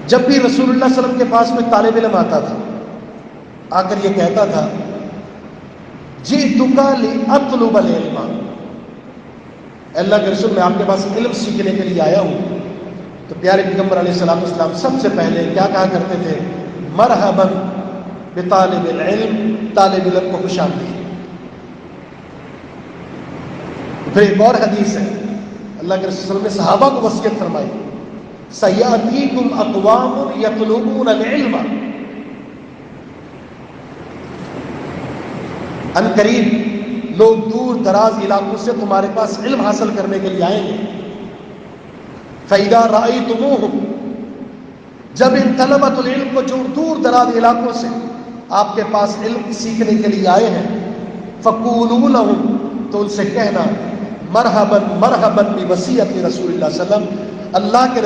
جب بھی رسول اللہ صلی اللہ علیہ وسلم کے پاس میں طالب علم آتا تھا، آ کر یہ کہتا تھا جئتک لأطلب العلم، اللہ کے رسول میں آپ کے پاس علم سیکھنے کے لیے آیا ہوں. تو پیارے پیغمبر علیہ السلام سب سے پہلے کیا کہا کرتے تھے؟ مرحبا بطالب العلم، طالب علم کو خوش آمدید. پھر ایک اور حدیث ہے، اللہ کے رسول نے صحابہ کو وصیت فرمائی سیاتیکم اقوام یطلبون العلم، ان قریب لوگ دور دراز علاقوں سے تمہارے پاس علم حاصل کرنے کے لیے آئیں گے. فَإِذَا رَأَيْتُمُوهُمْ، جب ان طلبۃ العلم کو جو دور دراز علاقوں سے آپ کے پاس علم سیکھنے کے لیے آئے ہیں، فَقُولُوا لَهُمْ، تو ان سے کہنا مرحبا مرحبا بوصیت رسول اللہ صلی اللہ علیہ وسلم، اللہ کے